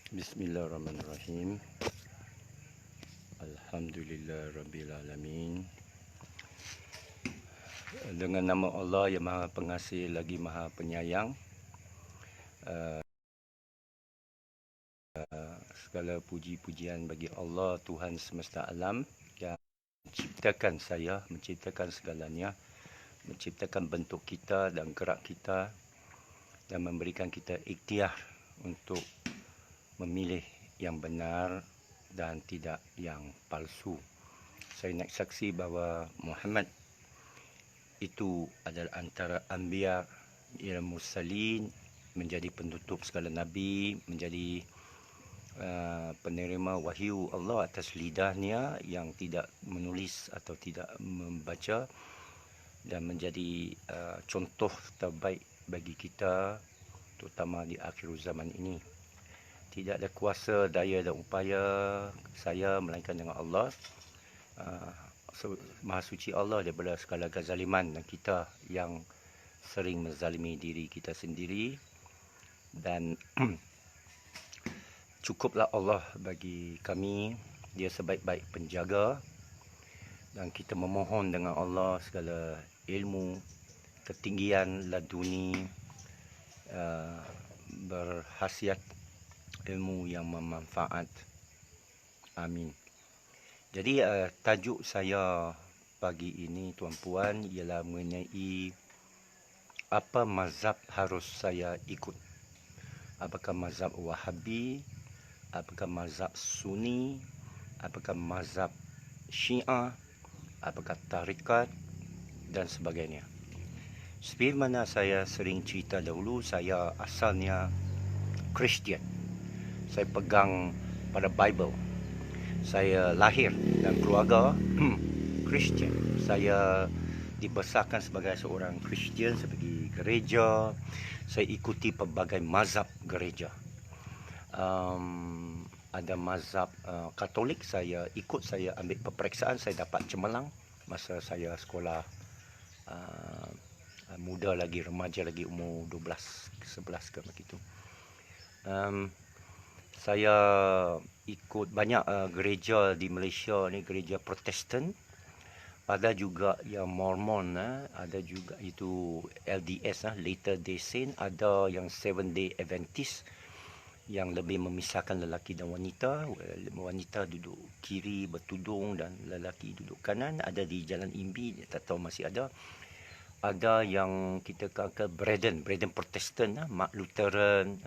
Bismillahirrahmanirrahim. Alhamdulillahirrabbilalamin. Dengan nama Allah yang Maha Pengasih lagi Maha Penyayang, segala puji-pujian bagi Allah Tuhan semesta alam yang menciptakan saya, menciptakan segalanya, menciptakan bentuk kita dan gerak kita dan memberikan kita ikhtiar untuk memilih yang benar dan tidak yang palsu. Saya nak saksi bahawa Muhammad itu adalah antara anbiya dan mursalin, menjadi penutup segala nabi, menjadi penerima wahyu Allah atas lidahnya yang tidak menulis atau tidak membaca, dan menjadi contoh terbaik bagi kita terutama di akhir zaman ini. Tidak ada kuasa, daya dan upaya saya melainkan dengan Allah. Maha suci Allah daripada segala kezaliman dan kita yang sering menzalimi diri kita sendiri. Dan cukuplah Allah bagi kami, dia sebaik-baik penjaga, dan kita memohon dengan Allah segala ilmu ketinggian laduni, berhasiat ilmu yang bermanfaat. Amin. Jadi tajuk saya pagi ini tuan-puan ialah mengenai apa mazhab harus saya ikut. Apakah mazhab Wahabi, apakah mazhab Sunni, apakah mazhab Syiah, apakah tarikat dan sebagainya. Seperti mana saya sering cerita dahulu, saya asalnya Kristian. Saya pegang pada Bible. Saya lahir dan keluarga Kristian. Saya dibesarkan sebagai seorang Kristian, saya pergi gereja, saya ikuti pelbagai mazhab gereja. Ada mazhab Katolik, saya ikut, saya ambil peperiksaan, saya dapat cemerlang masa saya sekolah muda lagi, remaja lagi, umur 12, 11 ke begitu. Saya ikut banyak gereja di Malaysia ni, gereja Protestan. Ada juga yang Mormon, ada juga itu LDS, Latter Day Saint, ada yang Seven Day Adventist yang lebih memisahkan lelaki dan wanita. Wanita duduk kiri bertudung dan lelaki duduk kanan. Ada di Jalan Imbi, tak tahu masih ada. Ada yang kita kata Braden Protestan, Mark Lutheran,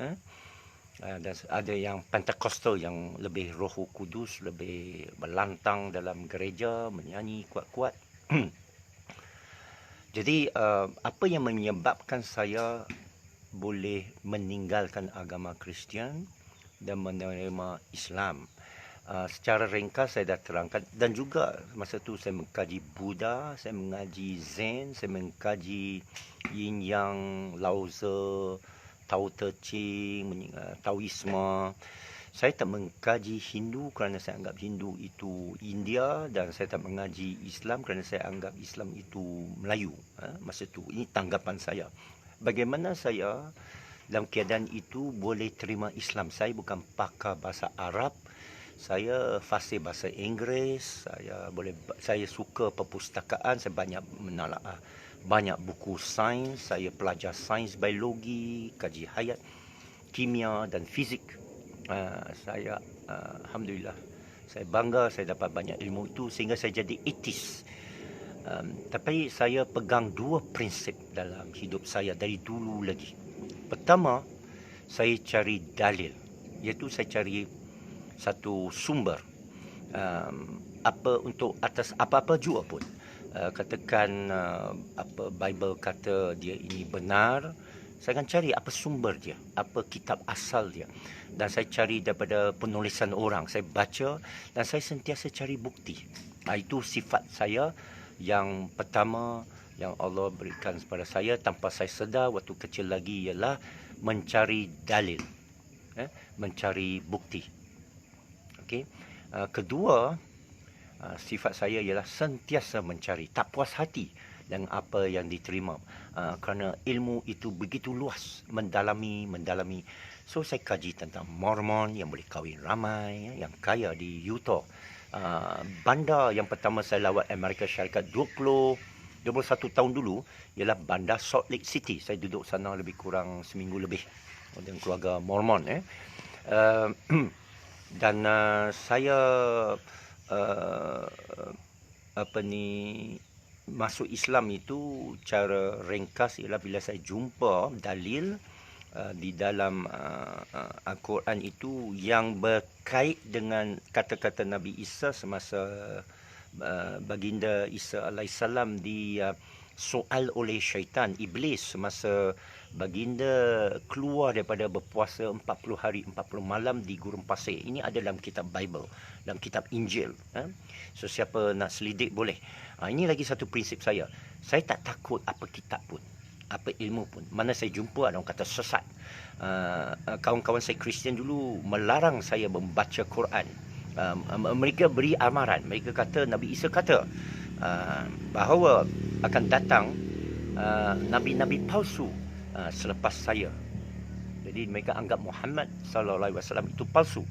dan ada yang Pentecostal yang lebih Roh Kudus, lebih berlantang dalam gereja, menyanyi kuat-kuat. Jadi apa yang menyebabkan saya boleh meninggalkan agama Kristian dan menerima Islam? Secara ringkas saya dah terangkan, dan juga masa tu saya mengkaji Buddha, saya mengaji Zen, saya mengkaji Yin Yang, Lao Tzu, Tao Te Ching, Taoisme. Saya tak mengkaji Hindu kerana saya anggap Hindu itu India, dan saya tak mengaji Islam kerana saya anggap Islam itu Melayu. Masa tu, ini tanggapan saya. Bagaimana saya dalam keadaan itu boleh terima Islam? Saya bukan pakar bahasa Arab, saya fasih bahasa Inggeris, saya suka perpustakaan, saya banyak menelaah banyak buku sains, saya pelajar sains biologi, kaji hayat, kimia dan fizik. Saya alhamdulillah, saya bangga saya dapat banyak ilmu itu sehingga saya jadi etis. Tapi saya pegang dua prinsip dalam hidup saya dari dulu lagi. Pertama, saya cari dalil, iaitu saya cari satu sumber apa untuk atas apa-apa jua pun. Katakan apa Bible kata dia ini benar, saya akan cari apa sumber dia, apa kitab asal dia, dan saya cari daripada penulisan orang, saya baca dan saya sentiasa cari bukti. Itu sifat saya yang pertama yang Allah berikan kepada saya tanpa saya sedar waktu kecil lagi, ialah mencari dalil, mencari bukti. Okey. Kedua, sifat saya ialah sentiasa mencari, tak puas hati dengan apa yang diterima, kerana ilmu itu begitu luas, mendalami, So saya kaji tentang Mormon yang boleh kahwin ramai, yang kaya di Utah. Bandar yang pertama saya lawat Amerika Syarikat 21 tahun dulu ialah bandar Salt Lake City. Saya duduk sana lebih kurang seminggu lebih dengan keluarga Mormon. Uh, dan saya uh, apa ni masuk Islam itu cara ringkas ialah bila saya jumpa dalil di dalam Al-Quran itu yang berkait dengan kata-kata Nabi Isa semasa baginda Isa alaihissalam soal oleh syaitan iblis semasa baginda keluar daripada berpuasa 40 hari 40 malam di gurun pasir. Ini ada dalam kitab Bible, dalam kitab Injil. So siapa nak selidik boleh. Ini lagi satu prinsip saya. Saya tak takut apa kitab pun, apa ilmu pun. Mana saya jumpa ada orang kata sesat. Kawan-kawan saya Kristian dulu melarang saya membaca Quran. Mereka beri amaran. Mereka kata, Nabi Isa kata bahawa akan datang nabi-nabi palsu selepas saya. Jadi mereka anggap Muhammad sallallahu alaihi wasallam itu palsu.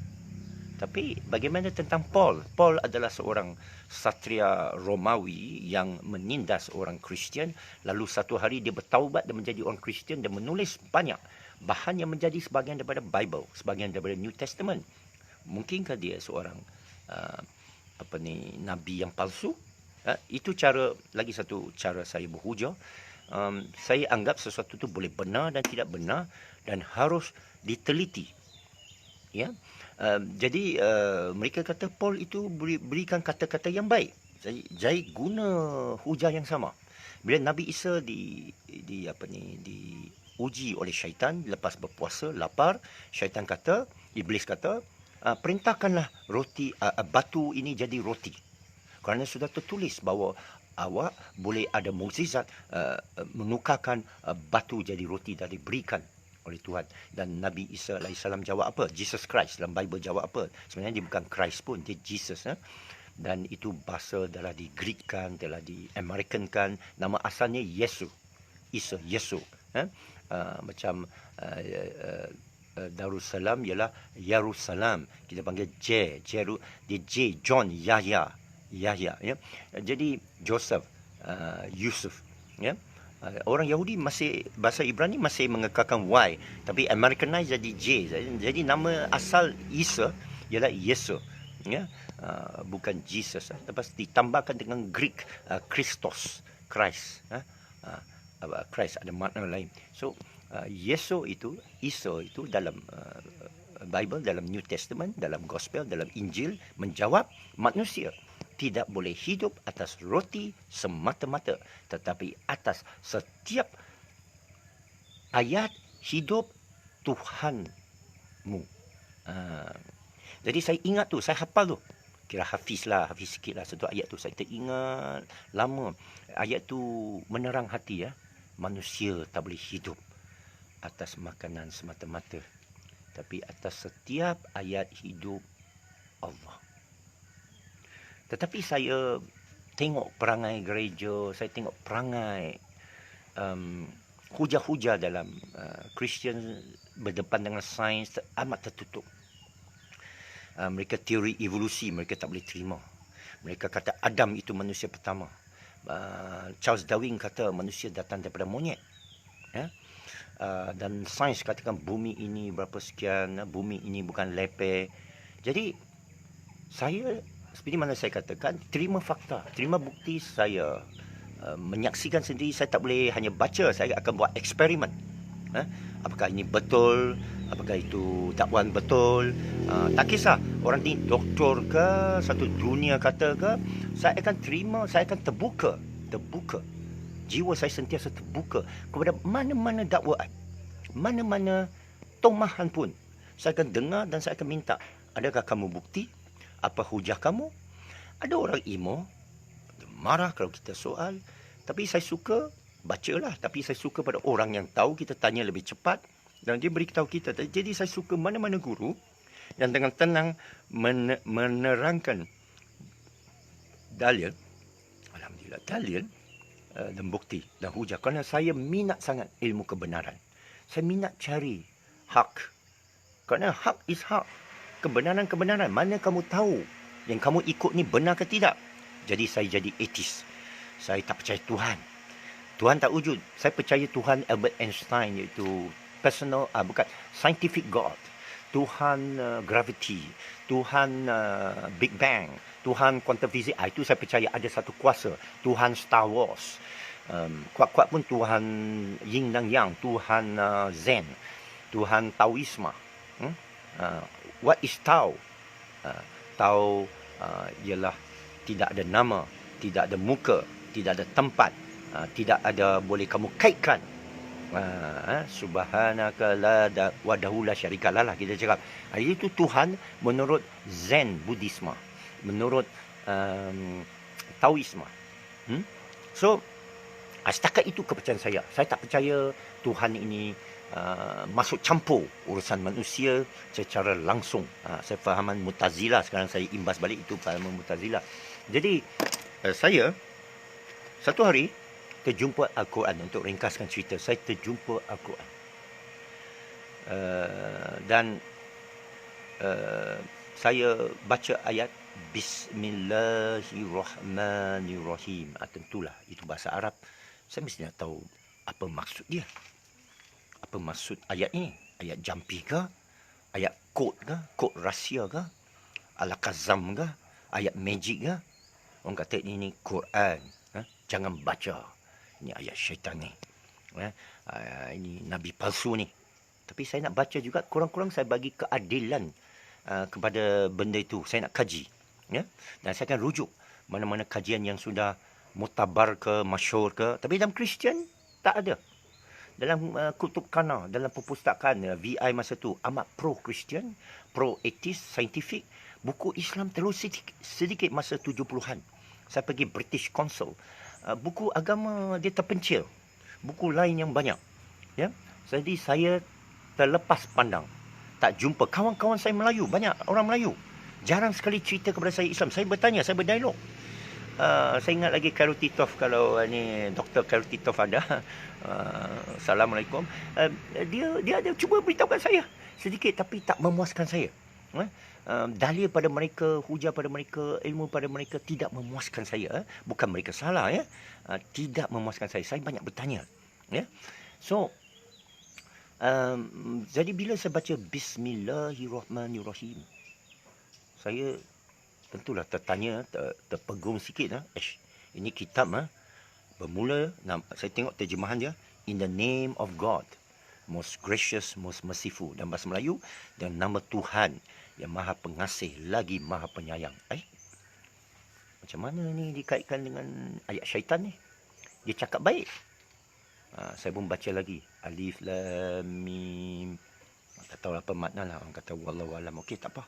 Tapi bagaimana tentang Paul? Paul adalah seorang satria Romawi yang menindas orang Kristian. Lalu satu hari dia bertaubat dan menjadi orang Kristian dan menulis banyak bahan yang menjadi sebahagian daripada Bible, sebahagian daripada New Testament. Mungkinkah dia seorang nabi yang palsu? Itu lagi satu cara saya berhujah. Saya anggap sesuatu itu boleh benar dan tidak benar dan harus diteliti. Ya. Jadi mereka kata Paul itu berikan kata-kata yang baik. Saya guna hujah yang sama. Bila Nabi Isa diuji oleh syaitan lepas berpuasa, lapar, syaitan kata, iblis kata, perintahkanlah batu ini jadi roti. Kerana sudah tertulis bahawa awak boleh ada mukjizat menukarkan batu jadi roti dan diberikan oleh Tuhan. Dan Nabi Isa alaihissalam jawab apa? Jesus Christ dalam Bible jawab apa? Sebenarnya dia bukan Christ pun, dia Jesus. Dan itu bahasa telah di-Greekkan, telah di-Americankan. Nama asalnya Yesu. Isa, Yesu. Macam Darussalam ialah Yerusalem. Kita panggil dia J, John, Yahya. Ya. Jadi Joseph, Yusuf. Ya. Orang Yahudi masih bahasa Ibrani masih mengekalkan Y, tapi Americanize jadi J. Jadi nama asal Isa ialah Yesus, ya, bukan Jesus. Lepas ditambahkan dengan Greek Christos, Christ. Christ ada makna lain. So Yesus itu, Isa itu dalam Bible, dalam New Testament, dalam Gospel, dalam Injil menjawab manusia tidak boleh hidup atas roti semata-mata, tetapi atas setiap ayat hidup Tuhanmu. Jadi saya ingat tu, saya hafal tu. Kira hafiz sikit lah satu ayat tu. Saya teringat lama. Ayat tu menerang hati, ya. Manusia tak boleh hidup atas makanan semata-mata, tapi atas setiap ayat hidup Allah. Tetapi saya tengok perangai gereja, saya tengok perangai hujah-hujah dalam Kristian berdepan dengan sains amat tertutup. Mereka teori evolusi mereka tak boleh terima. Mereka kata Adam itu manusia pertama. Charles Darwin kata manusia datang daripada monyet. Dan sains katakan bumi ini berapa sekian, bumi ini bukan lepeh. Jadi saya, seperti mana saya katakan, terima fakta, terima bukti. Saya menyaksikan sendiri. Saya tak boleh hanya baca, saya akan buat eksperimen. Apakah ini betul, apakah itu dakwaan betul. Tak kisah orang ni doktor ke, satu dunia kata ke, saya akan terima, saya akan terbuka. Jiwa saya sentiasa terbuka kepada mana-mana dakwaan, mana-mana tomahan pun. Saya akan dengar dan saya akan minta, adakah kamu bukti? Apa hujah kamu? Ada orang emo marah kalau kita soal, tapi saya suka bacalah. Tapi saya suka pada orang yang tahu, kita tanya lebih cepat dan dia beritahu kita. Jadi saya suka mana-mana guru yang dengan tenang menerangkan dalil, alhamdulillah, dalil dan bukti dan hujah. Kerana saya minat sangat ilmu kebenaran. Saya minat cari hak, Kerana hak is hak. Kebenaran. Mana kamu tahu yang kamu ikut ni benar ke tidak? Jadi saya jadi atheist. Saya tak percaya Tuhan. Tuhan tak wujud. Saya percaya Tuhan Albert Einstein, iaitu bukan scientific God. Tuhan gravity, Tuhan Big Bang, Tuhan quantum physics. Itu saya percaya ada satu kuasa. Tuhan Star Wars. Kuat-kuat pun Tuhan Yin dan Yang, Tuhan Zen, Tuhan Taoisme. What is Tao? Tao ialah tidak ada nama, tidak ada muka, tidak ada tempat, tidak ada boleh kamu kaitkan. Subhanaka la wahdahu la syarikalah lah kita cakap. Itu Tuhan menurut Zen Buddhisme, menurut Taoisme. So setakat itu kepercayaan saya. Saya tak percaya Tuhan ini masuk campur urusan manusia secara langsung. Saya fahaman Mu'tazilah, sekarang saya imbas balik itu fahaman Mu'tazilah. Jadi saya satu hari terjumpa Al-Quran. Untuk ringkaskan cerita, saya terjumpa Al-Quran. Dan saya baca ayat Bismillahirrahmanirrahim. Tentulah itu bahasa Arab. Saya mesti nak tahu apa maksud dia. Apa maksud ayat ini? Ayat jampi ke? Ayat kod ke? Kod rahsia ke? Al-Kazam ke? Ayat magic ke? Orang kata ini Quran. Jangan baca. Ini ayat syaitan ni. Ini Nabi palsu ni. Tapi saya nak baca juga. Kurang-kurang saya bagi keadilan kepada benda itu. Saya nak kaji. Dan saya akan rujuk mana-mana kajian yang sudah mutabar ke, masyhur ke. Tapi dalam Kristian tak ada. Dalam kutub kana, dalam perpustakaan VI masa tu amat pro-Kristian, pro-atheist, scientific. Buku Islam terus sedikit masa 70-an. Saya pergi British Council. Buku agama dia terpencil. Buku lain yang banyak. Ya. Jadi saya terlepas pandang. Tak jumpa kawan-kawan saya Melayu, banyak orang Melayu. Jarang sekali cerita kepada saya Islam. Saya bertanya, saya berdialog. Saya ingat lagi Khairul Titov, kalau ni Dr. Khairul Titov ada. Assalamualaikum. Dia ada cuba beritahu kat saya sedikit, tapi tak memuaskan saya. Dalil pada mereka, hujah pada mereka, ilmu pada mereka tidak memuaskan saya. Bukan mereka salah, ya. Tidak memuaskan saya. Saya banyak bertanya, ya. So jadi bila saya baca Bismillahirrahmanirrahim, saya tentulah tertanya, terpegung sikit. Ini kitab bermula, saya tengok terjemahan dia, in the name of God, most gracious, most merciful. Dan bahasa Melayu, dan nama Tuhan yang maha pengasih lagi maha penyayang. Macam mana ni dikaitkan dengan ayat syaitan ni? Dia cakap baik. Saya pun baca lagi. Alif Lam Mim. Tak tahu apa makna lah. Orang kata wallahu alam. Okey, tak apa.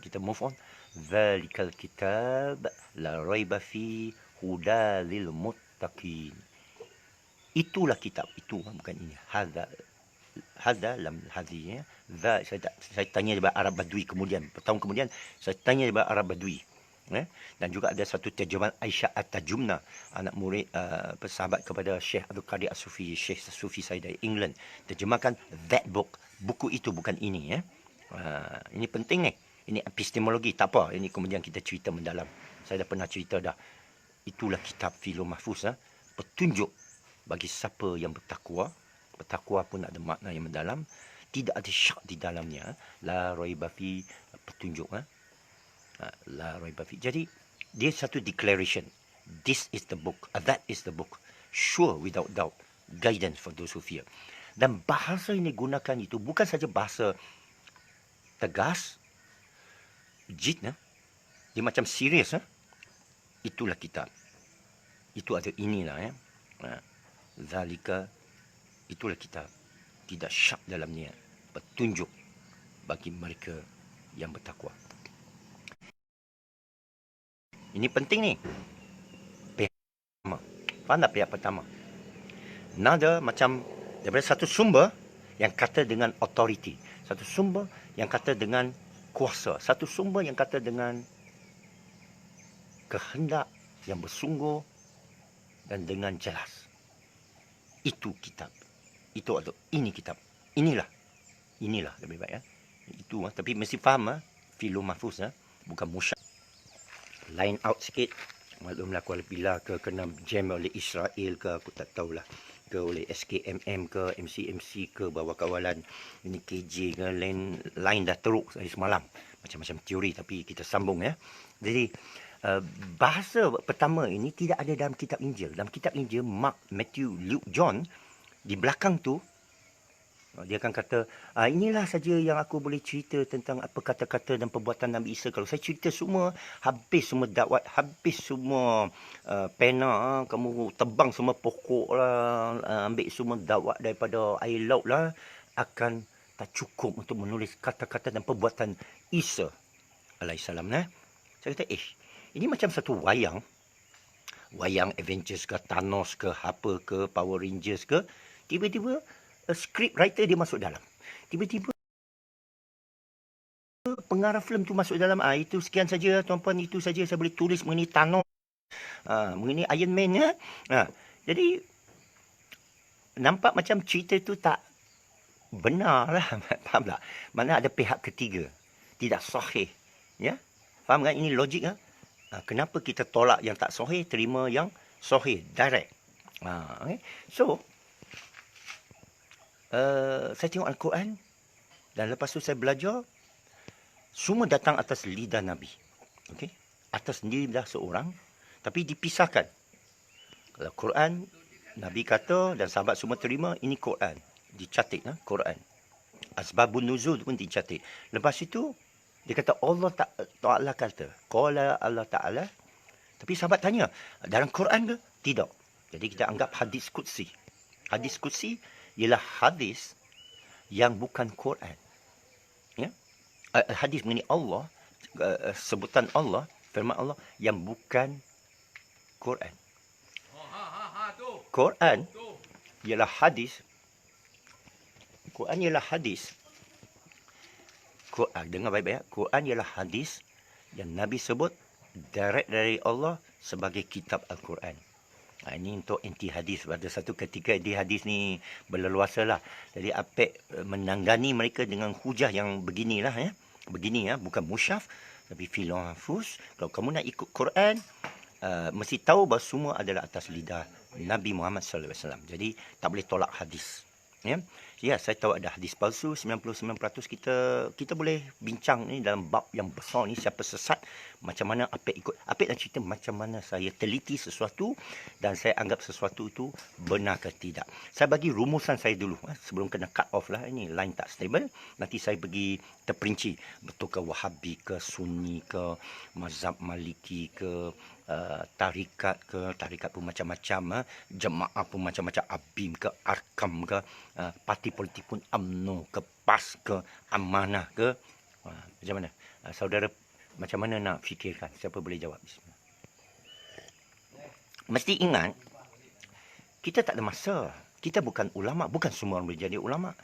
Kita move on. Zalikal kitab la raiba fi hudalil muttaqin. Itulah kitab. Itu bukan ini. Hadza lam hadhi, ya. Saya tanya daripada Arab Badui kemudian. Tahun kemudian saya tanya daripada Arab Badui. Dan juga ada satu terjemahan Aisyah At-Tajumna, anak murid sahabat kepada Syekh Abdul Qadir As-Sufi, Syekh Sufi saya dari England, terjemahkan that book, buku itu bukan ini, ya. Ini penting ni. Ini epistemologi, tak apa. Ini kemudian kita cerita mendalam. Saya dah pernah cerita dah. Itulah kitab Filul Mahfuz, petunjuk bagi siapa yang bertakwa. Bertakwa pun ada makna yang mendalam. Tidak ada syak di dalamnya. La raiba fi, petunjuk. La raiba fi. Jadi dia satu declaration. This is the book. That is the book. Sure, without doubt. Guidance for those who fear. Dan bahasa yang digunakan itu bukan saja bahasa tegas, jid, dia macam serius. Itulah kitab. Itu ada inilah, ya. Zalika, itulah kitab. Tidak syak dalamnya. Petunjuk bagi mereka yang bertakwa. Ini penting ni. Pihak pertama. Faham tak pihak pertama? Nada macam daripada satu sumber yang kata dengan authority. Satu sumber yang kata dengan kuasa. Satu sumber yang kata dengan kehendak yang bersungguh dan dengan jelas. Itu kitab. Itu atau ini kitab. Inilah lebih baik, ya. Itu tapi mesti faham filo mahfuz bukan musyaf. Line out sikit. Maklumlah Kuala Pilah ke kena jam oleh Israel ke aku tak tahulah, ke oleh SKMM ke MCMC ke bawa kawalan ini KJ ke line dah teruk dari semalam, macam-macam teori tapi kita sambung ya. Jadi bahasa pertama ini tidak ada dalam kitab Injil. Dalam kitab Injil Mark, Matthew, Luke, John, di belakang tu dia akan kata, inilah saja yang aku boleh cerita tentang apa kata-kata dan perbuatan Nabi Isa. Kalau saya cerita semua, habis semua dakwat, habis semua pena, kamu tebang semua pokok lah, ambil semua dakwat daripada air laut lah, akan tak cukup untuk menulis kata-kata dan perbuatan Isa alaihissalam. Saya kata, ini macam satu wayang Avengers ke, Thanos ke, apa ke, Power Rangers ke, tiba-tiba script writer dia masuk dalam. Tiba-tiba pengarah filem tu masuk dalam. Itu sekian saja tuan-puan, itu saja saya boleh tulis mengenai Thanos, mengenai Iron Man ya. Jadi nampak macam cerita tu tak benar lah. Faham tak? Mana ada pihak ketiga. Tidak sahih. Ya? Faham kan? Ini logik kan? Kenapa kita tolak yang tak sahih, terima yang sahih, direct. Okay? So, saya tengok Al-Quran dan lepas tu saya belajar, semua datang atas lidah Nabi. Okey, atas lidah seorang, tapi dipisahkan. Kalau Quran, Nabi kata dan sahabat semua terima, ini Quran. Dicatat Quran. Asbabun nuzul pun dicatat. Lepas itu dia kata Allah Ta'ala kata, qala Allah Ta'ala. Tapi sahabat tanya, dalam Quran ke? Tidak. Jadi kita anggap hadis qudsi. Hadis qudsi ialah hadis yang bukan Quran. Ya? Hadis mengenai Allah, sebutan Allah, firman Allah yang bukan Quran. Quran ialah hadis. Quran ialah hadis. Dengar baik-baik. Quran ialah hadis yang Nabi sebut direct dari Allah sebagai kitab Al-Quran. Ini untuk anti hadis. Pada satu ketika anti hadis ni berleluasa lah. Jadi Apek menanggani mereka dengan hujah yang beginilah ya. Begini ya, bukan musyaf tapi filo mahfuz. Kalau kamu nak ikut Quran, mesti tahu bahawa semua adalah atas lidah Nabi Muhammad sallallahu alaihi wasallam. Jadi tak boleh tolak hadis. Ya, saya tahu ada hadis palsu 99%. Kita boleh bincang ni dalam bab yang besar ni, siapa sesat, macam mana Apek ikut. Apek nak cerita macam mana saya teliti sesuatu dan saya anggap sesuatu itu benar ke tidak. Saya bagi rumusan saya dulu sebelum kena cut off lah, ini line tak stable. Nanti saya pergi terperinci betul ke Wahabi ke, Sunni ke, mazhab Maliki ke, tarikat pun macam-macam, jemaah pun macam-macam, ABIM ke, Arkam ke, parti politik pun UMNO ke, PAS ke, Amanah ke. Macam mana? Saudara macam mana nak fikirkan? Siapa boleh jawab? Bismillah. Mesti ingat, kita tak ada masa. Kita bukan ulama, bukan semua orang boleh jadi ulama.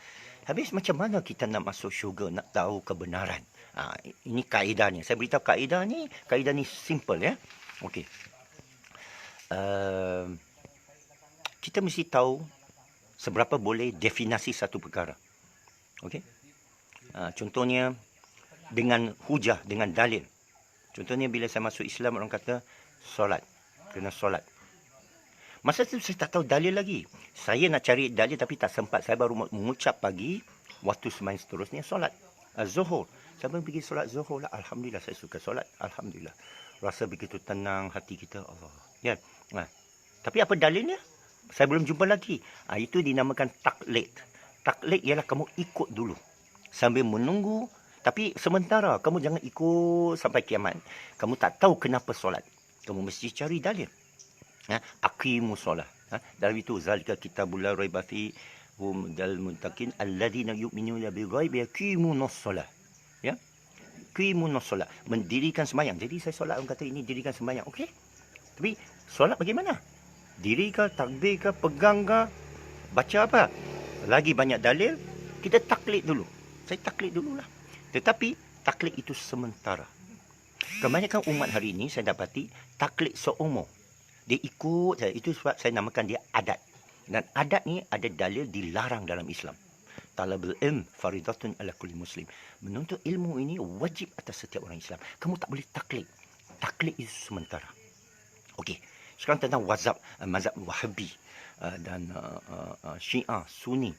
Habis macam mana kita nak masuk syurga, nak tahu kebenaran? Ini kaedahnya. Saya beritahu kaedah ni simple ya. Okey. Kita mesti tahu seberapa boleh definasi satu perkara. Okey. Contohnya dengan hujah, dengan dalil. Contohnya bila saya masuk Islam, orang kata solat, kena solat. Masa tu saya tak tahu dalil lagi. Saya nak cari dalil tapi tak sempat. Saya baru mengucap pagi, waktu sembahyang seterusnya solat Zuhur. Saya pun pergi solat Zuhur lah. Alhamdulillah, saya suka solat. Alhamdulillah. Rasa begitu tenang hati kita. Allah. Ya. Tapi apa dalilnya? Saya belum jumpa lagi. Itu dinamakan taklid. Taklid ialah kamu ikut dulu. Sambil menunggu. Tapi sementara kamu jangan ikut sampai kiamat. Kamu tak tahu kenapa solat. Kamu mesti cari dalil. Aqimu solat. Dalam itu zalika kitabul la raiba fi hum dal muttaqin alladzina yu'minuna bil ghaibi yaqimunas solat. Ya. Qimunas solat, mendirikan sembahyang. Jadi saya solat, orang kata ini dirikan sembahyang. Okey. Tapi solat bagaimana? Diri ke, takbir ke, pegang ke, baca apa? Lagi banyak dalil, kita taklid dulu. Saya taklid dululah. Tetapi taklid itu sementara. Kebanyakan umat hari ini saya dapati taklid seumur. Dia ikut, itu sebab saya namakan dia adat. Dan adat ni ada dalil dilarang dalam Islam. talabul ilm faridatun ala kulli muslim. Menuntut ilmu ini wajib atas setiap orang Islam. Kamu tak boleh taklid. Taklid itu sementara. Okey. Sekarang tentang mazhab Wahabi dan Syiah, Sunni.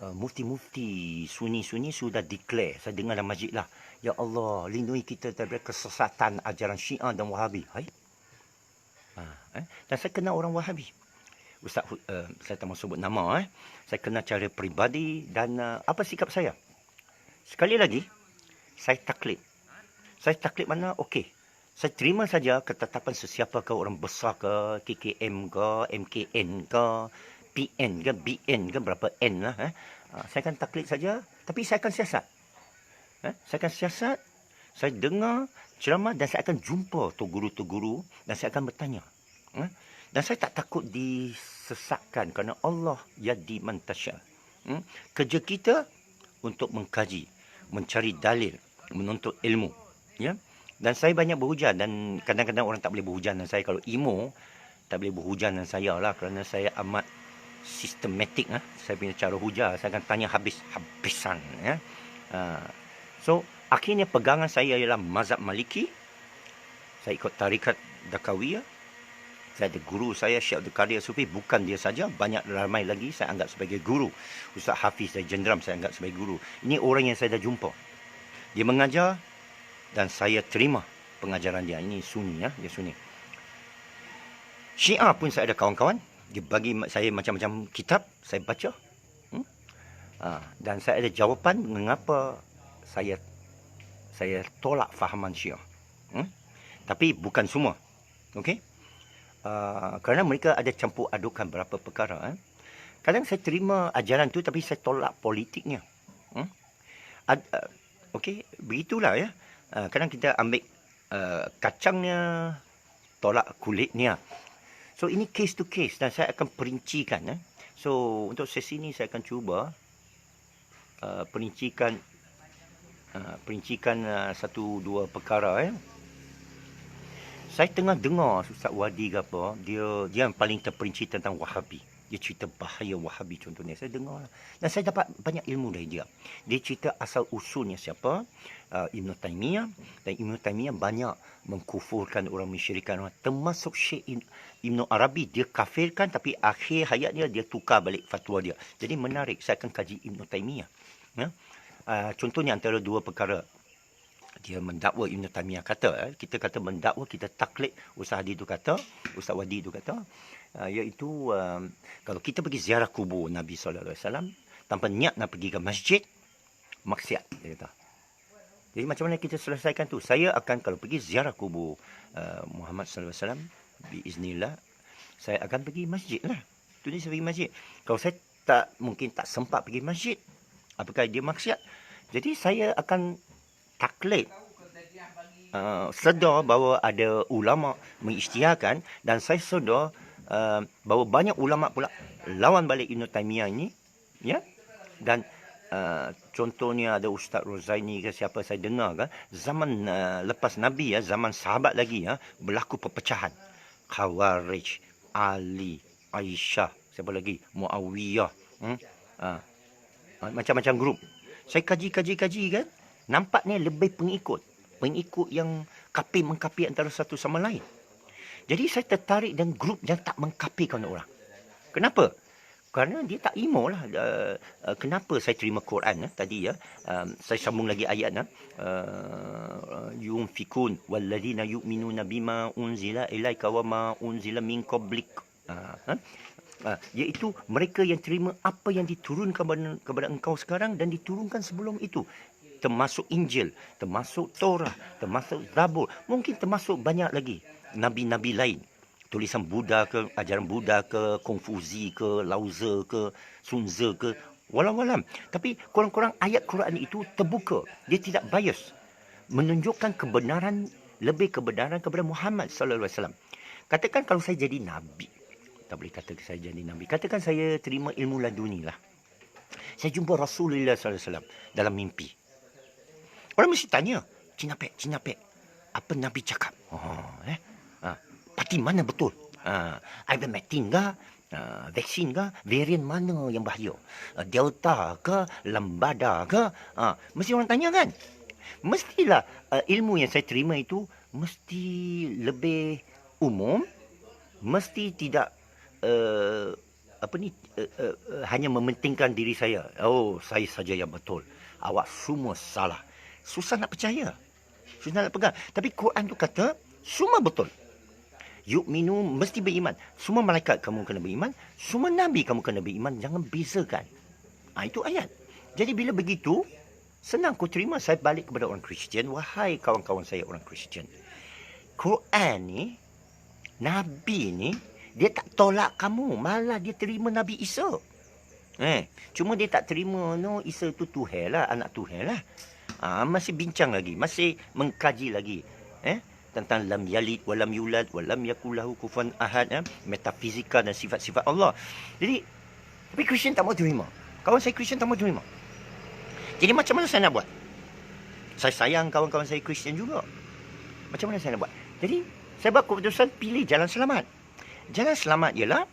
Mufti-mufti Sunni sudah declare, saya dengar dalam masjid lah, ya Allah, lindungi kita daripada kesesatan ajaran Syiah dan Wahabi. Hai. Dan saya kenal orang Wahabi. Ustaz, saya tak mahu sebut nama. Saya kenal cara peribadi dan apa sikap saya. Sekali lagi, saya taklid. Saya taklid mana? Okey. Saya terima saja ketetapan sesiapa ke, orang besar ke, KKM ke, MKN ke, PN ke, BN ke, berapa N lah. Saya akan taklid saja, tapi saya akan siasat. Saya akan siasat, saya dengar ceramah dan saya akan jumpa tu guru dan saya akan bertanya. Dan saya tak takut disesatkan kerana Allah yadi man tasya. Kerja kita untuk mengkaji, mencari dalil, menuntut ilmu. Ya. Dan saya banyak berhujah dan kadang-kadang orang tak boleh berhujah dengan saya. Kalau emo, tak boleh berhujah dengan saya lah kerana saya amat sistematik. Saya punya cara hujah, saya akan tanya habis-habisan. Ya. So, akhirnya pegangan saya ialah mazhab Maliki. Saya ikut tarikat Dakawiyah. Saya ada guru saya, Syekh Abdul Qadir Sufi. Bukan dia saja, banyak ramai lagi saya anggap sebagai guru. Ustaz Hafiz dari Jendram saya anggap sebagai guru. Ini orang yang saya dah jumpa. Dia mengajar dan saya terima pengajaran dia. Ini Sunni, ya, dia Sunni. Syiah pun saya ada kawan-kawan. Dia bagi saya macam-macam kitab, saya baca. Dan saya ada jawapan mengapa saya tolak fahaman Syiah. Tapi bukan semua. Okey? Kerana mereka ada campur adukan beberapa perkara. Kadang saya terima ajaran tu tapi saya tolak politiknya. Okey, begitulah ya. Kadang kita ambil kacangnya, tolak kulitnya. So ini case to case dan saya akan perincikan. So untuk sesi ini saya akan cuba perincikan satu dua perkara. Saya tengah dengar Ustaz Wadi ke apa, dia yang paling terperinci tentang Wahabi. Dia cerita bahaya Wahabi contohnya. Saya dengar dan saya dapat banyak ilmu dari dia. Dia cerita asal usulnya siapa, Ibn Taymiyah. Dan Ibn Taymiyah banyak mengkufurkan orang, mensyirikkan orang. Termasuk Syekh Ibn Arabi. Dia kafirkan tapi akhir hayatnya dia tukar balik fatwa dia. Jadi menarik, saya akan kaji Ibn Taymiyah. Contohnya antara dua perkara. Dia mendakwa Ibn Taymiyah kata, kita kata mendakwa, kita taklid Ustaz Hadi itu kata, Ustaz Wadi itu kata, iaitu kalau kita pergi ziarah kubur Nabi SAW tanpa niat nak pergi ke masjid, maksiat, dia kata. Jadi macam mana kita selesaikan tu? Saya akan kalau pergi ziarah kubur Muhammad SAW, biiznillah, saya akan pergi masjid lah. Tu dia saya pergi masjid. Kalau saya mungkin tak sempat pergi masjid, apakah dia maksiat? Jadi saya akan taklid, sedar bahawa ada ulama mengisytiharkan dan saya sedar bahawa banyak ulama pula lawan balik Ibn Taymiyah ini, ya. Dan contohnya ada Ustaz Rozaini ke siapa saya dengar kan, zaman lepas Nabi, zaman sahabat lagi, berlaku perpecahan. Khawarij, Ali, Aisyah, siapa lagi, Muawiyah, macam-macam grup. Saya kaji kan, nampaknya lebih pengikut yang kafir mengkafir antara satu sama lain. Jadi saya tertarik dengan grup yang tak mengkafirkan orang. Kenapa? Kerana dia tak imo lah. Kenapa saya terima Quran tadi ya? Saya sambung lagi ayat yunfikun walladzina yu'minuna bima unzila ilaika wama unzila min qablik. Iaitu mereka yang terima apa yang diturunkan kepada engkau sekarang dan diturunkan sebelum itu. Termasuk Injil, termasuk Torah, termasuk Zabur, mungkin termasuk banyak lagi nabi-nabi lain. Tulisan Buddha ke, ajaran Buddha ke, Konfusi ke, Lao Tzu ke, Sun Tzu ke, walau-walau. Tapi kurang-kurang ayat Quran itu terbuka. Dia tidak bias. Menunjukkan lebih kebenaran kepada Muhammad sallallahu alaihi wasallam. Katakan kalau saya jadi nabi. Tak boleh kata saya jadi nabi. Katakan saya terima ilmu laduni lah. Saya jumpa Rasulullah sallallahu alaihi wasallam dalam mimpi. Orang mesti tanya, Cina Pek, apa Nabi cakap? Parti mana betul? Ivan Martin ke? Vaksin ke, varian mana yang bahaya? Delta ke, lambada ke? Mesti orang tanya kan? Mestilah ilmu yang saya terima itu mesti lebih umum, mesti tidak uh, hanya mementingkan diri saya. Oh, saya saja yang betul. Awak semua salah. Susah nak percaya. Susah nak pegang. Tapi Quran tu kata semua betul. Yu'minu mesti beriman. Semua malaikat kamu kena beriman. Semua nabi kamu kena beriman. Jangan bezakan. Itu ayat. Jadi bila begitu, senang ku terima. Saya balik kepada orang Kristian. Wahai kawan-kawan saya orang Kristian. Quran ni, Nabi ni, dia tak tolak kamu. Malah dia terima Nabi Isa. Cuma dia tak terima Isa tu Tuhan lah. Anak Tuhan lah. Masih bincang lagi. Masih mengkaji lagi. Tentang lam yalid walam yulad walam yakul lahu kufuwan ahad, metafizika dan sifat-sifat Allah. Jadi tapi Kristian tak mau terima. Kawan saya Kristian tak mau terima. Jadi macam mana saya nak buat? Saya sayang kawan-kawan saya Kristian juga. Macam mana saya nak buat? Jadi saya buat keputusan pilih jalan selamat. Jalan selamat ialah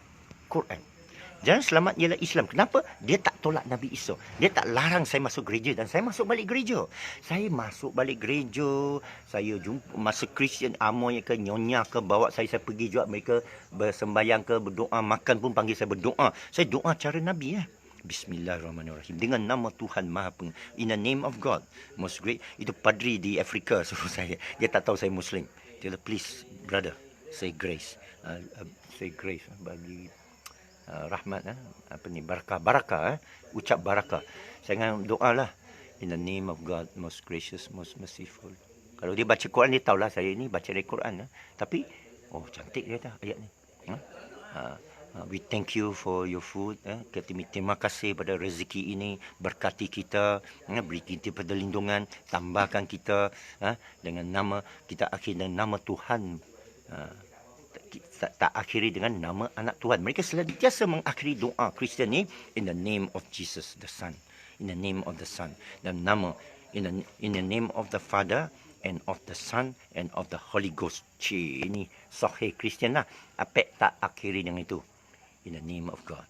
Quran. Jalan selamat ialah Islam. Kenapa? Dia tak tolak Nabi Isa. Dia tak larang saya masuk gereja dan saya masuk balik gereja. Saya masuk balik gereja. Saya jumpa masa Kristian amoy ke nyonya ke bawa saya pergi juga mereka bersembayang ke berdoa, makan pun panggil saya berdoa. Saya doa cara Nabi Bismillahirrahmanirrahim. Dengan nama Tuhan Maha Peng. In the name of God. Most great. Itu padri di Afrika suruh saya. Dia tak tahu saya Muslim. Dia kata, please brother, say grace. Say grace bagi rahmat, barakah, ucap barakah. Saya akan doa lah. In the name of God, most gracious, most merciful. Kalau dia baca Quran, dia tahulah saya ni baca dari Quran. Tapi, cantik dia dah ayat ni. We thank you for your food. Terima kasih pada rezeki ini. Berkati kita. Beri kita perlindungan. Tambahkan kita. Dengan nama, kita akhir dengan nama Tuhan. Tak akhiri dengan nama anak Tuhan. Mereka sentiasa mengakhiri doa Kristian ni in the name of Jesus the Son. In the name of the Son. Dan nama in the name of the Father and of the Son and of the Holy Ghost. Ini sahih Kristian lah. Apek tak akhiri dengan itu. In the name of God.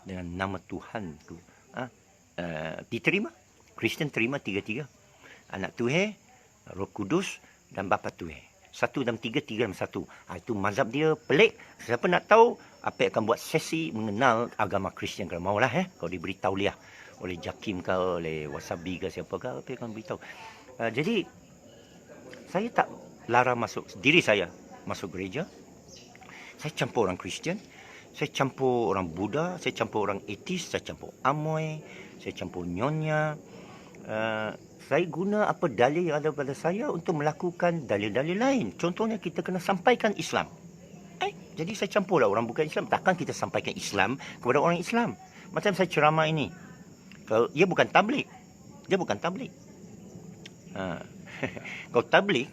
Dengan nama Tuhan tu. Diterima. Kristian terima tiga-tiga. Anak Tuhan, Roh Kudus dan Bapa Tuhan. Satu dalam tiga, tiga dalam satu. Itu mazhab dia pelik. Siapa nak tahu, apa akan buat sesi mengenal agama Kristian. Kalau maulah, kalau diberi tauliah oleh Jakim ke, oleh Wasabi ke, siapa ke, apa akan beritahu. Jadi, saya tak larang masuk, diri saya masuk gereja. Saya campur orang Kristian. Saya campur orang Buddha. Saya campur orang etis. Saya campur Amoy. Saya campur Nyonya. Saya guna apa dalil yang ada pada saya untuk melakukan dalil-dalil lain. Contohnya kita kena sampaikan Islam. Jadi saya campurlah orang bukan Islam. Takkan kita sampaikan Islam kepada orang Islam. Macam saya ceramah ini. Kalau dia bukan tablik. Dia bukan tablik. Kalau tablik,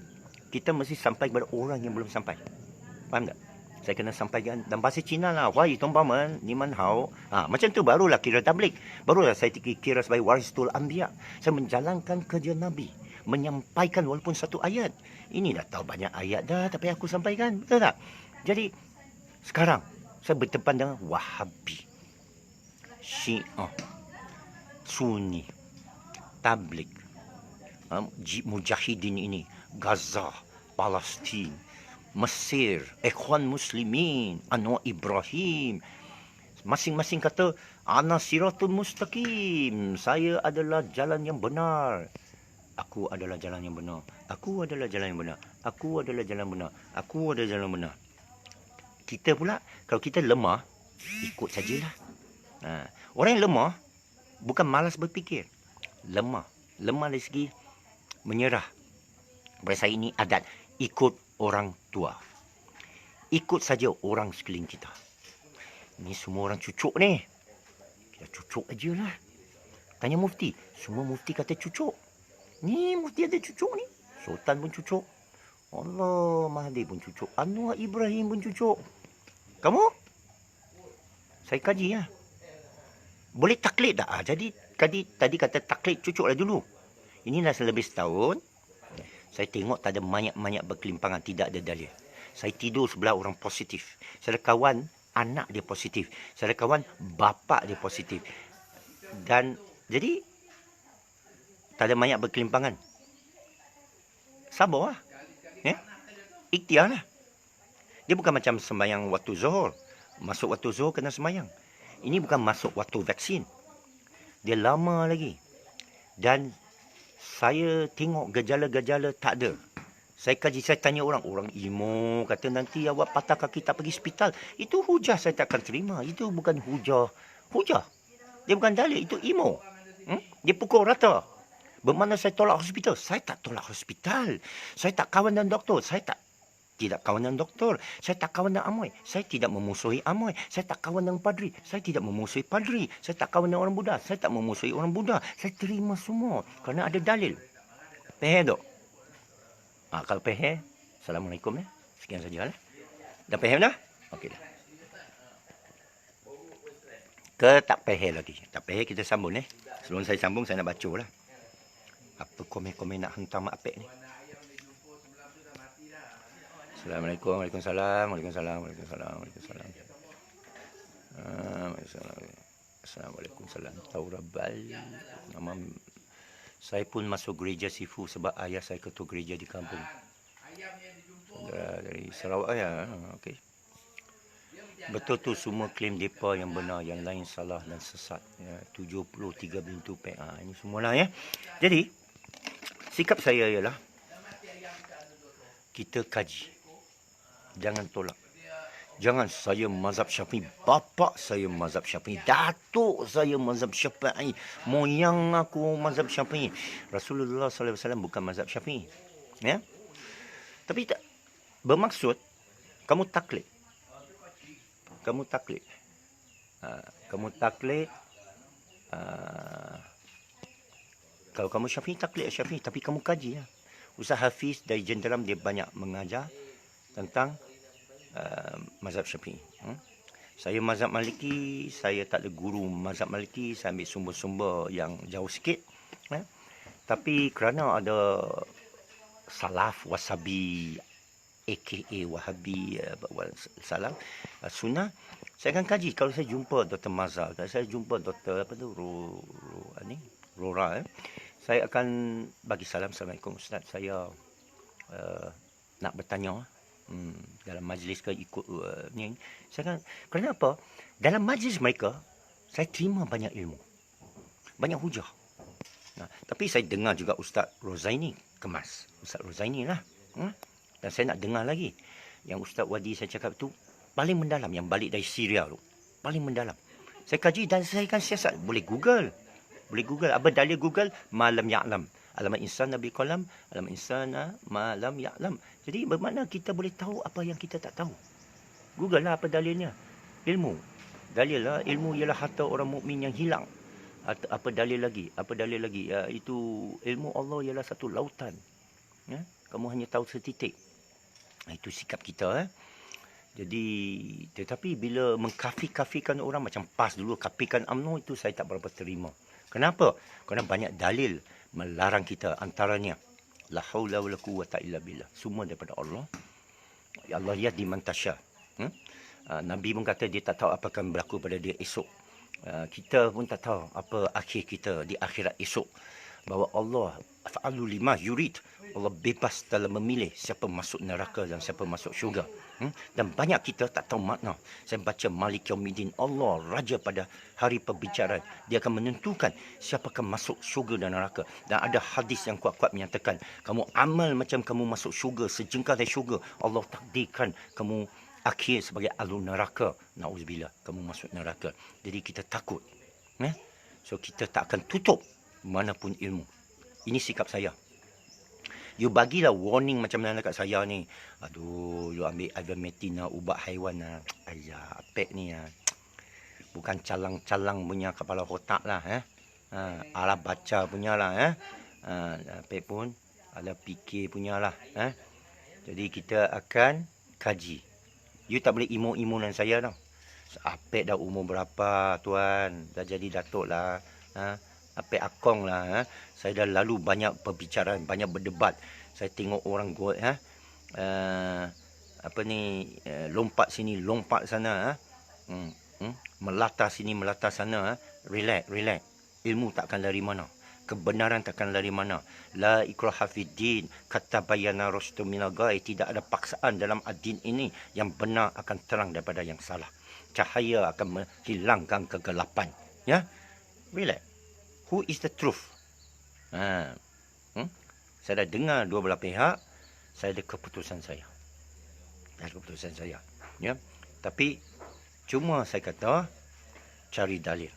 kita mesti sampai kepada orang yang belum sampai. Faham tak? Saya kena sampaikan dalam bahasa Cina lah. Wahai tuan-tuan, ni man hao. Macam tu barulah kira tablik. Barulah saya kira sebagai warisul anbiya. Saya menjalankan kerja Nabi. Menyampaikan walaupun satu ayat. Ini dah tahu banyak ayat dah. Tapi aku sampaikan. Betul tak? Jadi, sekarang saya berdepan dengan Wahabi. Syiah. Sunni. Tablik. Mujahidin ini. Gaza. Palestin. Mesir, Ikhwan Muslimin, Anwar Ibrahim. Masing-masing kata, Ana siratul mustaqim. Saya adalah jalan yang benar. Aku adalah jalan yang benar. Aku adalah jalan yang benar. Aku adalah jalan benar. Aku adalah jalan benar. Kita pula, kalau kita lemah, ikut sajalah. Orang yang lemah, bukan malas berfikir. Lemah. Lemah dari segi menyerah. Pada saya ini adat. Ikut orang tua. Ikut saja orang sekeliling kita. Ni semua orang cucuk ni. Kita cucuk aja lah. Tanya mufti. Semua mufti kata cucuk. Ni mufti ada cucuk ni. Sultan pun cucuk. Allah Mahdi pun cucuk. Anwar Ibrahim pun cucuk. Kamu? Saya kaji lah. Boleh taklid tak? Jadi tadi kata taklid cucuklah dulu. Inilah selebih setahun. Saya tengok tak ada mayat-mayat berkelimpangan. Tidak ada dalil. Saya tidur sebelah orang positif. Saya ada kawan anak dia positif. Saya ada kawan, bapa dia positif. Dan jadi tak ada mayat berkelimpangan. Sabar lah. Ikhtiar lah. Dia bukan macam sembahyang waktu zuhur. Masuk waktu zuhur kena sembahyang. Ini bukan masuk waktu vaksin. Dia lama lagi. Dan saya tengok gejala-gejala tak ada. Saya kaji, saya tanya orang emo kata nanti awak patah kaki tak pergi hospital. Itu hujah saya takkan terima. Itu bukan hujah. Dia bukan dalil, itu emo. Dia pukul rata. Bermakna saya tolak hospital. Saya tak tolak hospital. Saya tak kawan dengan doktor. Tidak kawan dengan doktor. Saya tak kawan dengan amoy. Saya tidak memusuhi amoy. Saya tak kawan dengan padri. Saya tidak memusuhi padri. Saya tak kawan dengan orang Buddha. Saya tak memusuhi orang Buddha. Saya terima semua kerana ada dalil. Pehe dok. Kalau pehe, Assalamualaikum ya. Sekian saja lah. Dah pehe dah? Okey dah. Ke tak pehe lagi. Tak pehe kita sambung eh. Sebelum saya sambung saya nak baca lah. Apa komen-komen nak hantar mak apek ni? Assalamualaikum, waalaikumsalam, waalaikumsalam, waalaikumsalam, waalaikumsalam. Assalamualaikum, salam. Taurabal. Nama saya pun masuk gereja Sifu sebab ayah saya ketua gereja di kampung. Dari Sarawak ya. Okey. Betul tu semua klaim depa yang benar, yang lain salah dan sesat. Ya, 73 bintu PA. Ini semualah ya. Jadi sikap saya ialah kita kaji. Jangan tolak. Jangan saya mazhab Syafi'i, bapa saya mazhab Syafi'i, datuk saya mazhab Syafi'i, moyang aku mazhab Syafi'i. Rasulullah sallallahu alaihi wasallam bukan mazhab Syafi'i. Ya. Tapi tak bermaksud kamu taklid. Kamu taklid. Kalau kamu Syafi'i, taklid Syafi'i, tapi kamu kaji ya. Ustaz Hafiz dari Jenderam dia banyak mengajar tentang mazhab Syafi'i. Saya mazhab Maliki, saya tak ada guru mazhab Maliki, saya ambil sumber-sumber yang jauh sikit. Tapi kerana ada salaf, wasabi, aka Wahabi, salam, sunnah, saya akan kaji. Kalau saya jumpa Dr. Mazhar, kalau saya jumpa Dr. Rora, saya akan bagi salam. Assalamualaikum Ustaz, saya nak bertanya dalam majlis ke ikut ni. Saya kan, kerana apa? Dalam majlis mereka saya terima banyak ilmu, banyak hujah. Tapi saya dengar juga Ustaz Rozaini kemas. Ustaz Rozaini lah. Dan saya nak dengar lagi yang Ustaz Wadi saya cakap tu paling mendalam, yang balik dari Syria tu paling mendalam. Saya kaji dan saya akan siasat. Boleh Google. Apa dalil Google? Malam ya'lam. Alamat insan Nabi Qalam, alamat insana malam ya'lam. Jadi bermakna kita boleh tahu apa yang kita tak tahu. Google lah apa dalilnya. Ilmu. Dalil lah, ilmu ialah harta orang mukmin yang hilang. Apa dalil lagi? Itu ilmu Allah ialah satu lautan. Ya? Kamu hanya tahu setitik. Itu sikap kita. Jadi, tetapi bila mengkafir-kafirkan orang macam PAS dulu, kafirkan UMNO, itu saya tak berapa terima. Kenapa? Kerana banyak dalil melarang kita, antaranya la haula wala quwwata illa billah, semua daripada Allah. Allah yahdi man tasya. Nabi pun kata dia tak tahu apa akan berlaku pada dia esok. Kita pun tak tahu apa akhir kita di akhirat esok. Bahawa Allah fa'alu lima yurid, Allah bebas dalam memilih siapa masuk neraka dan siapa masuk syurga. Dan banyak kita tak tahu makna. Saya baca Malik Yaumiddin, Allah raja pada hari perbicaraan. Dia akan menentukan siapa akan masuk syurga dan neraka. Dan ada hadis yang kuat-kuat menyatakan, kamu amal macam kamu masuk syurga, sejengkal dari syurga, Allah takdirkan kamu akhir sebagai ahli neraka. Nauzubillah, kamu masuk neraka. Jadi kita takut. So kita tak akan tutup manapun ilmu. Ini sikap saya. You bagilah warning macam mana kat saya ni. Aduh, you ambil ivermectin lah, ubat haiwan lah. Ayah, apek ni lah. Bukan calang-calang punya kepala otak lah. Ala baca punya lah. Apek pun ala fikir punya lah. Jadi kita akan kaji. You tak boleh imo-imo dengan saya tau. Apek dah umur berapa tuan? Dah jadi datuk lah. Apek akong lah. Saya dah lalu banyak perbicaraan, banyak berdebat. Saya tengok orang lompat sini, lompat sana. Hmm. Melata sini, melata sana. Relax, relax. Ilmu takkan lari mana. Kebenaran takkan lari mana. La ikraha fiddin. Kata bayana rusdu minal ghai. Tidak ada paksaan dalam ad-din ini. Yang benar akan terang daripada yang salah. Cahaya akan menghilangkan kegelapan. Ya? Relax. Who is the truth? Saya dah dengar dua belah pihak. Saya ada keputusan saya. Ya. Tapi cuma saya kata cari dalil.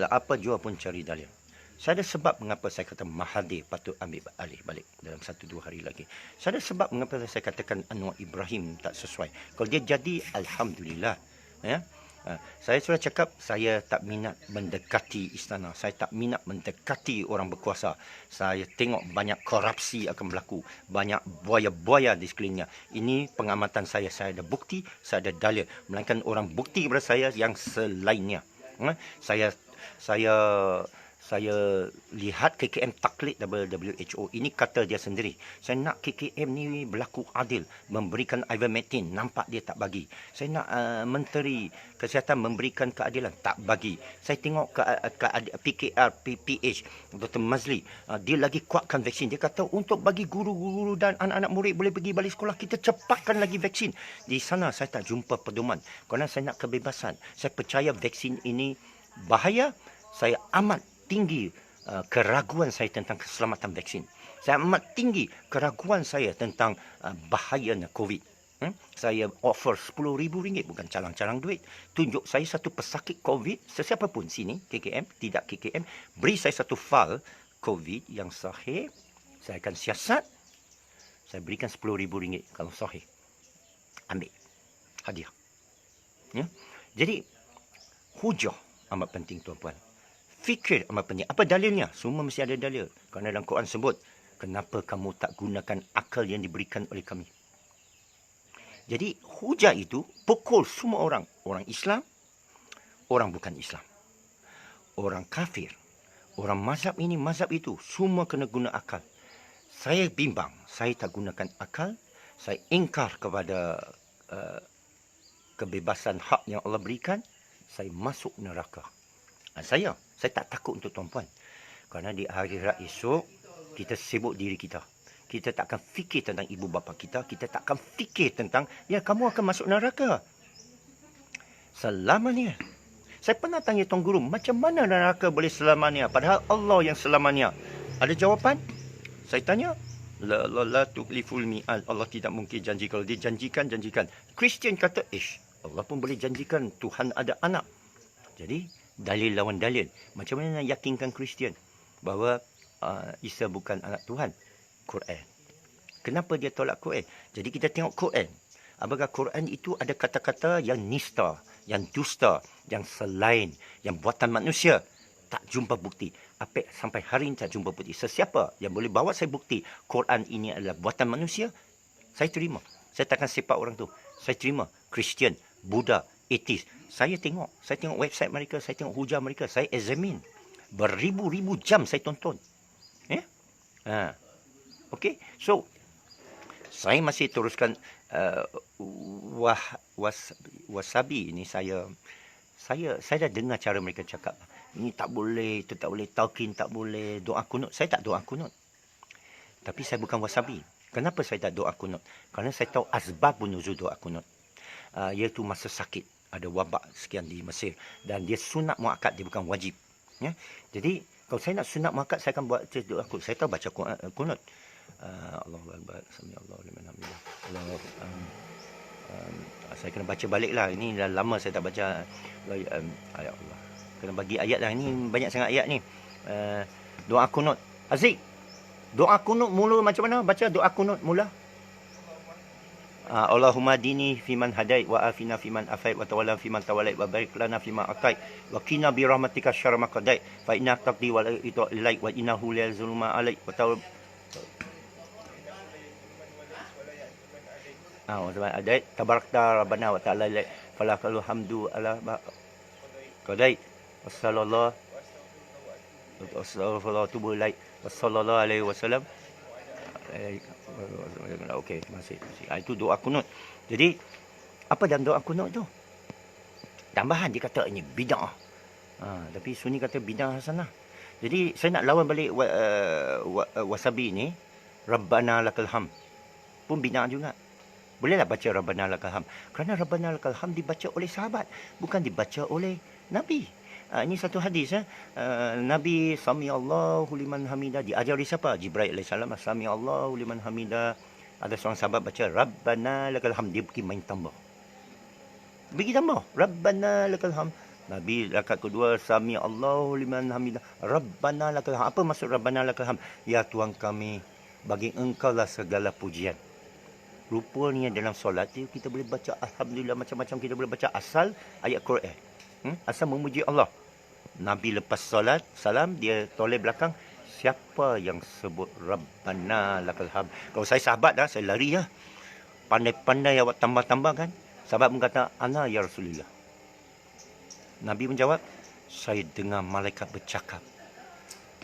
Apa jua pun cari dalil. Saya ada sebab mengapa saya kata Mahathir patut ambil alih balik dalam 1-2 hari lagi. Saya ada sebab mengapa saya katakan Anwar Ibrahim tak sesuai. Kalau dia jadi, alhamdulillah. Ya. Saya sudah cakap saya tak minat mendekati istana. Saya tak minat mendekati orang berkuasa. Saya tengok banyak korupsi akan berlaku. Banyak buaya-buaya di sekelilingnya. Ini pengamatan saya. Saya ada bukti, saya ada dalil. Melainkan orang bukti kepada saya yang selainnya. Saya lihat KKM taklid daripada WHO. Ini kata dia sendiri. Saya nak KKM ni berlaku adil. Memberikan ivermectin. Nampak dia tak bagi. Saya nak Menteri Kesihatan memberikan keadilan. Tak bagi. Saya tengok PKR, PPH, Dr. Mazli. Dia lagi kuatkan vaksin. Dia kata untuk bagi guru-guru dan anak-anak murid boleh pergi balik sekolah. Kita cepatkan lagi vaksin. Di sana saya tak jumpa pedoman. Kerana saya nak kebebasan. Saya percaya vaksin ini bahaya. Saya amat tinggi keraguan saya tentang keselamatan vaksin. Saya amat tinggi keraguan saya tentang bahayanya COVID. Saya offer RM10,000, bukan calang-calang duit. Tunjuk saya satu pesakit COVID, sesiapa pun sini, KKM, tidak KKM, beri saya satu file COVID yang sahih, saya akan siasat, saya berikan RM10,000 kalau sahih. Ambil. Hadiah. Ya? Jadi, hujah amat penting tuan-puan. Fikir amat penting. Apa dalilnya? Semua mesti ada dalil. Kerana dalam Quran sebut, kenapa kamu tak gunakan akal yang diberikan oleh kami? Jadi, hujah itu pukul semua orang. Orang Islam, orang bukan Islam. Orang kafir, orang mazhab ini, mazhab itu. Semua kena guna akal. Saya bimbang. Saya tak gunakan akal. Saya ingkar kepada kebebasan hak yang Allah berikan. Saya masuk neraka. Saya tak takut untuk tuan-puan. Kerana di akhirat esok, kita sibuk diri kita. Kita tak akan fikir tentang ibu bapa kita. Kita tak akan fikir tentang, ya kamu akan masuk neraka. Selamanya. Saya pernah tanya Tuan Guru, macam mana neraka boleh selamanya? Padahal Allah yang selamanya. Ada jawapan? Saya tanya, la tukliful mi'ad. Allah tidak mungkin janji. Kalau dia janjikan, janjikan. Kristian kata, Allah pun boleh janjikan Tuhan ada anak. Jadi, dalil lawan dalil. Macam mana nak yakinkan Kristian bahawa Isa bukan anak Tuhan? Quran. Kenapa dia tolak Quran? Jadi kita tengok Quran. Apakah Quran itu ada kata-kata yang nista, yang dusta, yang selain, yang buatan manusia? Tak jumpa bukti. Apek sampai hari ini tak jumpa bukti. Sesiapa yang boleh bawa saya bukti Quran ini adalah buatan manusia, saya terima. Saya takkan sepak orang tu. Saya terima. Kristian, Buddha, etis. Saya tengok website mereka, saya tengok hujah mereka, saya examine. Beribu-ribu jam saya tonton. Okey. So, saya masih teruskan wasabi ini saya dah dengar cara mereka cakap. Ini tak boleh, itu tak boleh, talqin tak boleh, doa kunut. Saya tak doa kunut. Tapi saya bukan wasabi. Kenapa saya tak doa kunut? Kerana saya tahu asbabun nuzul doa kunut. Iaitu masa sakit. Ada wabak sekian di Mesir. Dan dia sunat muakkad, dia bukan wajib. Ya? Jadi, kalau saya nak sunat muakkad, saya akan buat doa kunut. Saya tahu baca kunut. Allahu Akbar, sami'allahu liman hamidah. Saya kena baca balik lah. Ini dah lama saya tak baca ayat Allah. Kena bagi ayat lah. Ini banyak sangat ayat ni. Doa kunut. Aziz, doa kunut mula macam mana? Baca doa kunut mula. Allahumma dini fiman hadait wa afina fiman afait wa tawalla fiman tawallait wa barik lana fima atait wa qina bi rahmatika syarra ma qadait fa inna taqdi wa la ilaik wa innahu la zulma alaik wa taw adait tabarakta rabbana wa ta'ala ilaik falakal hamdu ala qadait wassallallahu wassallallahu alaihi wasallam. Okey, terima kasih. Itu doa kunut. Jadi, apa dalam doa kunut tu? Tambahan dia kata ini bid'ah. Tapi Sunni kata bid'ah hasanah. Jadi saya nak lawan balik wasabi ni, Rabbana lakal ham. Pun bid'ah juga. Bolehlah baca Rabbana lakal ham. Kerana Rabbana lakal ham dibaca oleh sahabat, bukan dibaca oleh Nabi. Ini satu hadis. Nabi Sami Allahu liman hamidah diajari siapa? Jibril alaihissalam. Sami Allahu liman hamidah. Ada seorang sahabat baca Rabbana lakal ham, dia pergi main tambah. Bagi tambah Rabbana lakal ham. Nabi rakaat kedua Sami Allahu liman hamidah. Rabbana lakal ham. Apa maksud Rabbana lakal ham? Ya Tuhan kami, bagi Engkau lah segala pujian. Rupanya dalam solat kita boleh baca alhamdulillah macam-macam, kita boleh baca asal ayat Quran. Asal memuji Allah. Nabi lepas solat salam, dia toleh belakang, siapa yang sebut Rabbana lakal ham? Kalau saya sahabat dah, saya lari lah. Pandai-pandai awak tambah-tambah kan. Sahabat pun kata, ana ya Rasulullah. Nabi menjawab, saya dengar malaikat bercakap,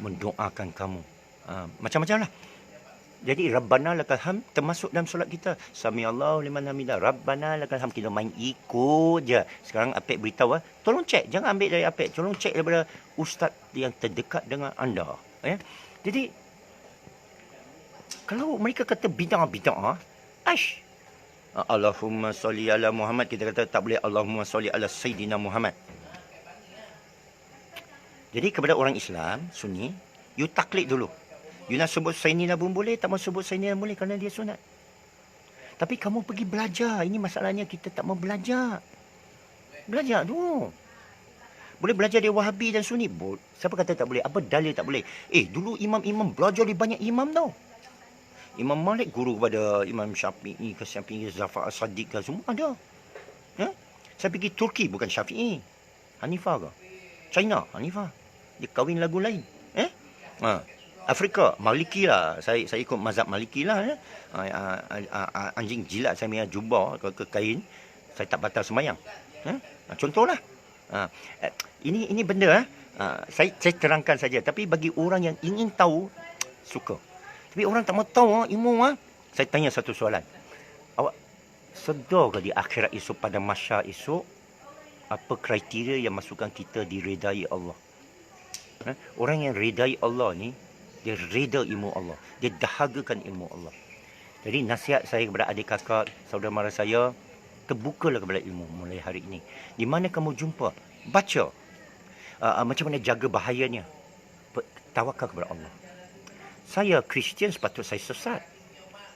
mendoakan kamu. Macam-macam lah. Jadi Rabbana lakal ham termasuk dalam solat kita. Sami Allahu liman hamidah. Rabbana lakal ham. Kita main ikut je. Sekarang Apek beritahu, tolong cek. Jangan ambil dari Apek. Tolong cek daripada ustaz yang terdekat dengan anda. Jadi kalau mereka kata bid'ah, Allahumma salli ala Muhammad, kita kata tak boleh Allahumma salli ala Sayyidina Muhammad. Jadi kepada orang Islam, Sunni, you taklid dulu. You nak sebut Sayyidina pun boleh, tak mau sebut Sayyidina boleh kerana dia sunat. Tapi kamu pergi belajar. Ini masalahnya, kita tak mau belajar. Belajar dulu. Boleh belajar dari Wahabi dan Sunni. Siapa kata tak boleh? Apa dalil tak boleh? Dulu imam-imam belajar dari banyak imam tau. Imam Malik guru kepada Imam Syafi'i ke Zafar As-Sadiq ke, semua ada. Saya pergi Turki, bukan Syafi'i. Hanifah ke? China, Hanifah. Dia kahwin lagu lain. Afrika, Maliki lah. Saya ikut mazhab Maliki lah. Anjing jilat saya punya jubah ke kain, saya tak batal sembahyang. Contohlah. Ini benda saya terangkan saja. Tapi bagi orang yang ingin tahu, suka. Tapi orang tak mau tahu ilmu. Saya tanya satu soalan. Awak sedar ke di akhirat esok, pada masyar esok, apa kriteria yang masukkan kita diredai Allah? Orang yang redai Allah ni, dia reda ilmu Allah. Dia dahagakan ilmu Allah. Jadi nasihat saya kepada adik kakak, saudara mara saya, terbukalah kepada ilmu mulai hari ini. Di mana kamu jumpa, baca. Macam mana jaga bahayanya. Tawakal kepada Allah. Saya Kristian, sepatut saya sesat.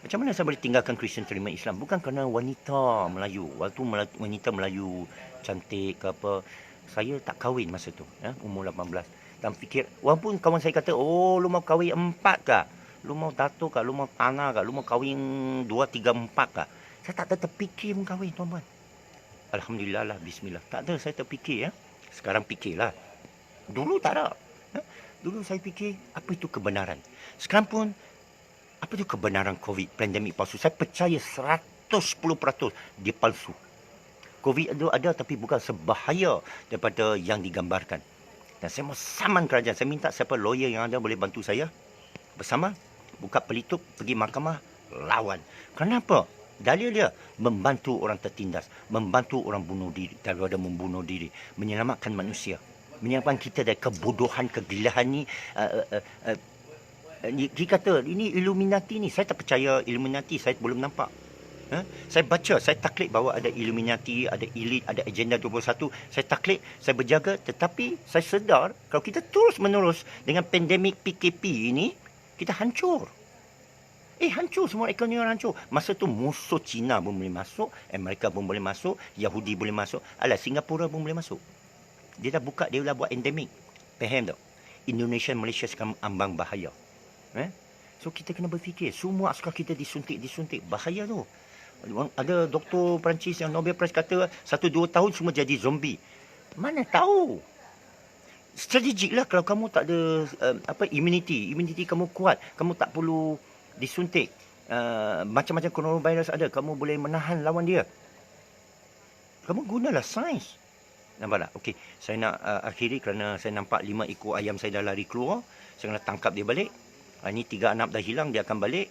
Macam mana saya boleh tinggalkan Kristian terima Islam? Bukan kerana wanita Melayu. Waktu wanita Melayu cantik ke apa, saya tak kahwin masa tu, umur 18. Dan fikir, walaupun kawan saya kata, lu mau kahwin 4 kah? Lu mau tato kah? Lu mau tanah kah? Lu mau kahwin 2, 3, 4 kah? Saya tak ada terfikir mau kahwin, tuan-tuan. Alhamdulillah lah, bismillah. Tak ada saya terfikir. Sekarang fikirlah. Dulu tak ada. Dulu saya fikir, apa itu kebenaran? Sekarang pun, apa itu kebenaran COVID, pandemik palsu? Saya percaya 110% dia palsu. COVID itu ada, tapi bukan sebahaya daripada yang digambarkan. Dan saya mau saman kerajaan. Saya minta siapa lawyer yang ada boleh bantu saya. Bersama, buka pelitup, pergi mahkamah, lawan. Kenapa? Dalil dia, membantu orang tertindas. Membantu orang bunuh diri daripada membunuh diri. Menyelamatkan manusia. Menyelamatkan kita dari kebodohan, kegilahan ni. Dia kata, ini Illuminati ni. Saya tak percaya Illuminati, saya belum nampak. Saya baca, saya taklid bahawa ada Illuminati, ada elit, ada agenda 21. Saya taklid, saya berjaga, tetapi saya sedar kalau kita terus-menerus dengan pandemik PKP ini, kita hancur. Hancur, semua ekonomi hancur. Masa tu musuh Cina pun boleh masuk, Amerika pun boleh masuk, Yahudi boleh masuk, Singapura pun boleh masuk. Dia dah buka, dia dah buat endemik. Faham tak? Indonesia, Malaysia sekarang ambang bahaya. So kita kena berfikir, semua askar kita disuntik, bahaya tu. Ada doktor Perancis yang Nobel Prize kata 1-2 tahun semua jadi zombie. Mana tahu? Strategik lah kalau kamu tak ada immunity kamu kuat, kamu tak perlu disuntik. Macam-macam coronavirus ada, kamu boleh menahan lawan dia. Kamu gunalah sains. Nampak tak? Okey, saya nak akhiri kerana saya nampak 5 ekor ayam saya dah lari keluar. Saya kena tangkap dia balik. Ini 3 anak dah hilang, dia akan balik.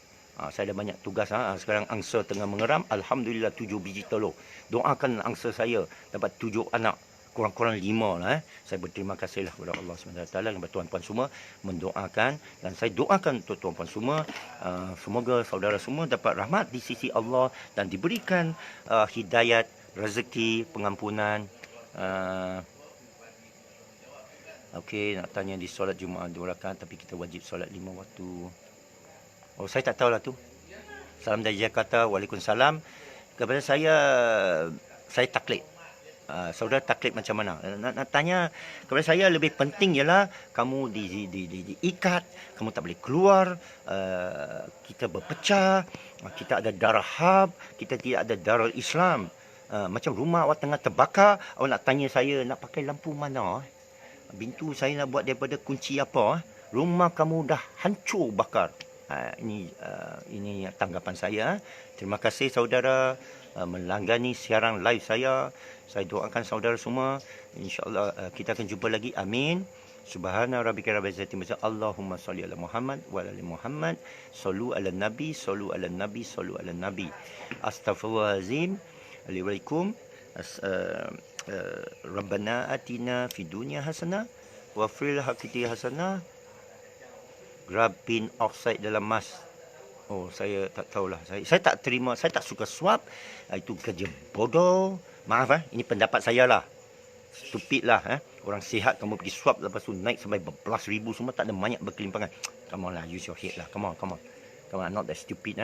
Saya ada banyak tugas. Sekarang angsa tengah mengeram. Alhamdulillah 7 biji telur. Doakan angsa saya dapat 7 anak. kurang-kurang 5 lah. Saya berterima kasihlah kepada Allah SWT dan kepada tuan-puan semua mendoakan, dan saya doakan untuk tuan-puan semua semoga saudara semua dapat rahmat di sisi Allah dan diberikan hidayat, rezeki, pengampunan. Okey, nak tanya di solat Jumaat 2 rakaat tapi kita wajib solat 5 waktu. Oh, saya tak tahulah tu. Salam dari Jakarta. Waalaikumsalam. Kepada saya taklid. Saudara taklid macam mana? Nak tanya kepada saya, lebih penting ialah kamu diikat, kamu tak boleh keluar, kita berpecah, kita ada darah Hab, kita tidak ada darah Islam. Macam rumah awak tengah terbakar, awak nak tanya saya nak pakai lampu mana? Pintu saya nak buat daripada kunci apa? Rumah kamu dah hancur bakar. Ini tanggapan saya. Terima kasih saudara melanggani siaran live saya. Saya doakan saudara semua, insya-Allah kita akan jumpa lagi. Amin. Subhana rabbika rabbil izzati amma yasifun. Allahumma shalli ala Muhammad wa ala ali Muhammad. Sallu ala nabi, sallu ala nabi, sallu ala nabi. Astaghfirullahalazim. Alaikum. Rabbana atina fid dunya hasanah wa fil akhirati hasanah. Grab pin oxide dalam mask. Oh, saya tak tahulah. Saya tak terima, saya tak suka swab. Itu kerja bodoh. Maaf ini pendapat saya lah. Stupid lah Orang sihat kamu pergi swab lepas tu naik sampai berbelas ribu semua, tak ada banyak berkelimpangan. Come on lah, use your head lah. Come on. Come on, not that stupid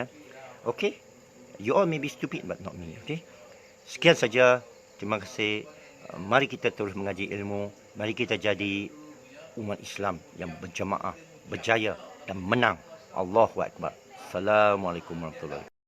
Okay. You all may be stupid but not me, okay? Sekian saja. Terima kasih. Mari kita terus mengaji ilmu. Mari kita jadi umat Islam yang berjamaah, berjaya dan menang. Allahu Akbar. Assalamualaikum warahmatullahi wabarakatuh.